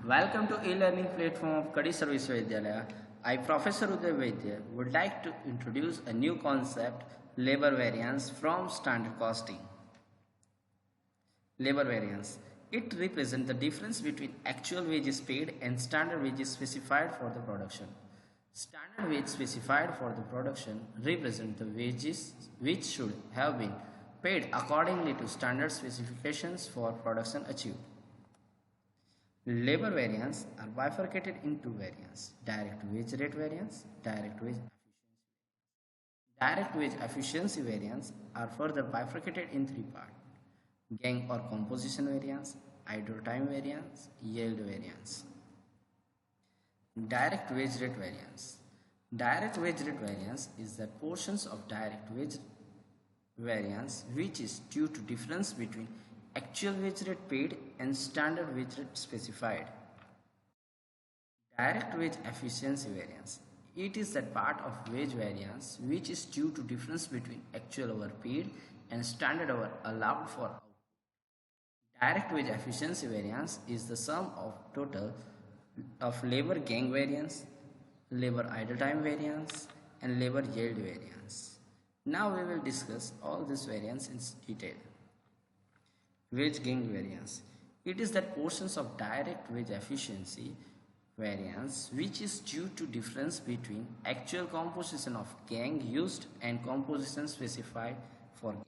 Welcome to e-learning platform of Kadi Service Vidyalaya. I, Professor Uday Vaidya, would like to introduce a new concept, labor variance from standard costing. Labor variance. It represents the difference between actual wages paid and standard wages specified for the production. Standard wage specified for the production represent the wages which should have been paid accordingly to standard specifications for production achieved. Labor variance are bifurcated into variance: direct wage rate variance, direct wage efficiency variance are further bifurcated in three parts: gang or composition variance, idle time variance, yield variance. Direct wage rate variance. Direct wage rate variance is that portions of direct wage variance which is due to difference between actual wage rate paid and standard wage rate specified. Direct wage efficiency variance. It is that part of wage variance which is due to difference between actual hour paid and standard hour allowed for output. Direct wage efficiency variance is the sum of total of labor gang variance, labor idle time variance, and labor yield variance. Now we will discuss all this variance in detail. Wage gang variance. It is that portions of direct wage efficiency variance which is due to difference between actual composition of gang used and composition specified for gang.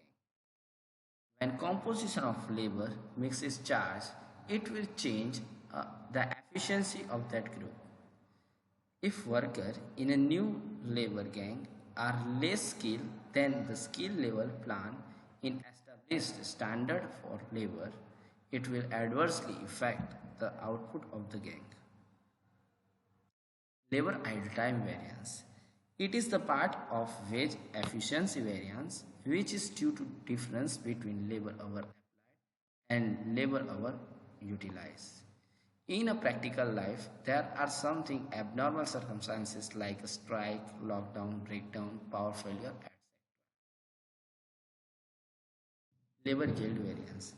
When composition of labor mix is charged, it will change the efficiency of that group. If workers in a new labor gang are less skilled than the skill level plan in established standard for labor, it will adversely affect the output of the gang. Labor idle time variance. It is the part of wage efficiency variance which is due to difference between labor hour applied and labor hour utilized. In a practical life, there are something abnormal circumstances like a strike, lockdown, breakdown, power failure, etc. Labor yield variance.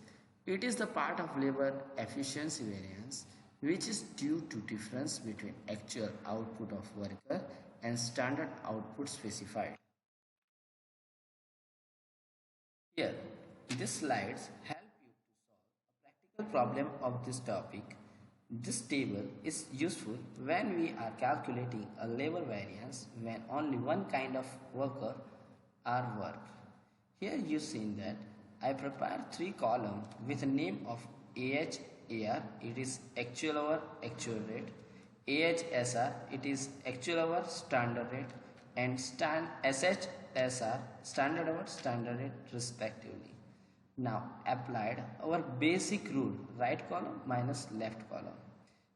It is the part of labor efficiency variance which is due to difference between actual output of worker and standard output specified. Here, these slides help you to solve a practical problem of this topic. This table is useful when we are calculating a labor variance when only one kind of worker are worked. Here you see that I prepare three columns with a name of AH, AR, it is actual hour, actual rate, AH, SR, it is actual hour, standard rate, and SH, SR, standard hour, standard rate respectively. Now applied our basic rule, right column minus left column.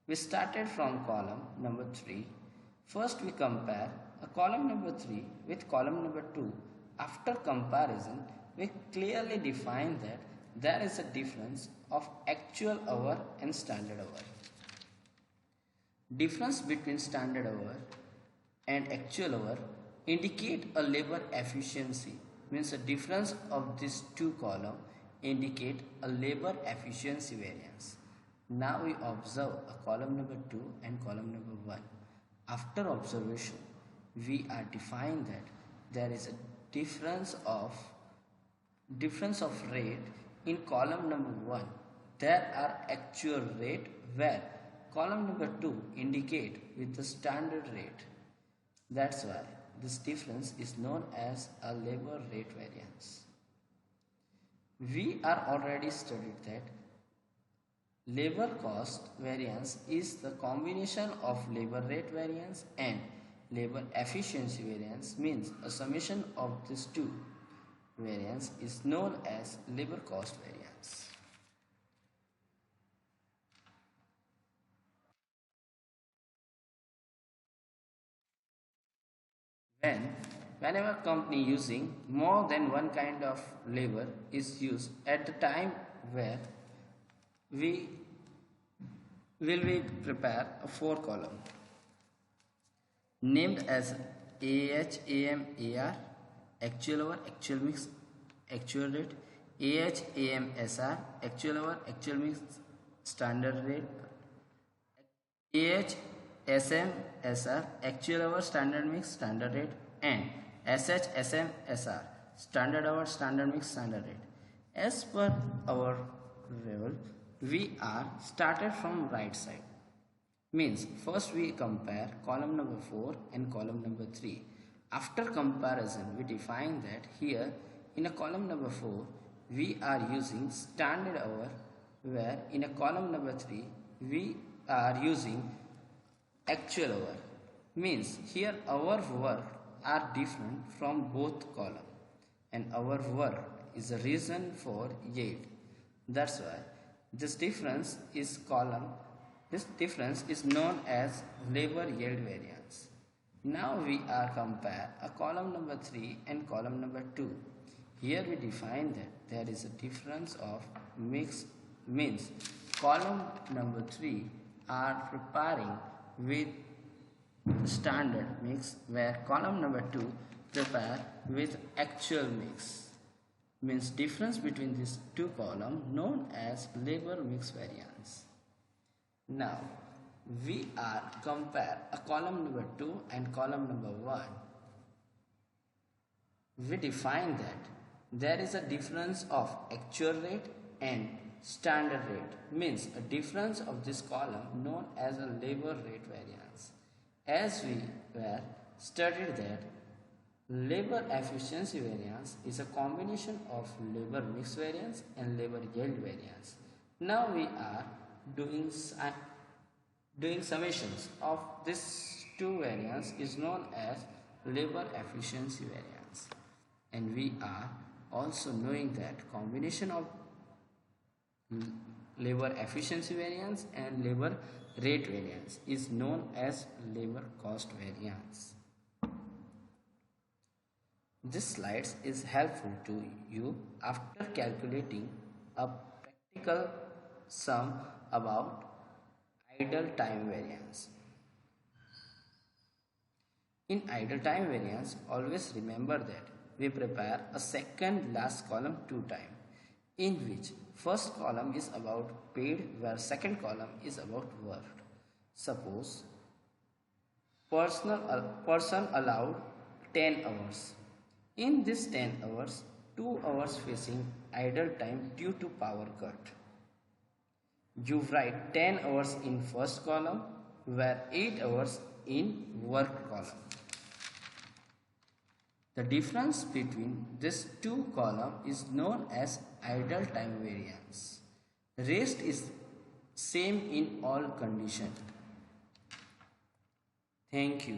We started from column number 3. First we compare a column number 3 with column number 2. After comparison, we clearly define that there is a difference of actual hour and standard hour. Difference between standard hour and actual hour indicate a labor efficiency, means the difference of these two columns indicate a labor efficiency variance. Now we observe a column number 2 and column number 1. After observation, we are defined that there is a difference of rate in column number 1. There are actual rate where column number 2 indicate with the standard rate. That's why this difference is known as a labor rate variance. We are already studied that labor cost variance is the combination of labor rate variance and labor efficiency variance, means a summation of these two variance is known as labor cost variance. Whenever company using more than one kind of labor is used at the time where we prepare a 4 column named as AH, AM, AR, actual hour, actual mix, actual rate, AH, AM, SR, actual hour, actual mix, standard rate, AH, SM, SR, actual hour, standard mix, standard rate, and SH, SM, SR, standard hour, standard mix, standard rate. As per our level, we are started from right side. Means first we compare column number 4 and column number 3. After comparison, we define that here in a column number 4, we are using standard hour, where in a column number 3, we are using actual hour. Means here our work are different from both column, and our work is a reason for yield. That's why this difference is known as labor yield variance. Now we are compare a column number 3 and column number 2. Here we define that there is a difference of mix. Means column number 3 are preparing with standard mix, where column number 2 prepare with actual mix. Means difference between these two columns known as labor mix variance. Now we are compare a column number 2 and column number 1. We define that there is a difference of actual rate and standard rate. Means a difference of this column known as a labor rate variance. As we were studied that labor efficiency variance is a combination of labor mix variance and labor yield variance. Now we are doing summations of this two variance is known as labor efficiency variance. And we are also knowing that combination of labor efficiency variance and labor rate variance is known as labor cost variance. This slide is helpful to you after calculating a practical sum about idle time variance. In idle time variance, always remember that we prepare a second last column 2 times, in which first column is about paid, where second column is about worked. Suppose person allowed 10 hours. In this 10 hours, 2 hours facing idle time due to power cut. You write 10 hours in first column, where 8 hours in work column. The difference between these two columns is known as idle time variance. Rest is same in all conditions. Thank you.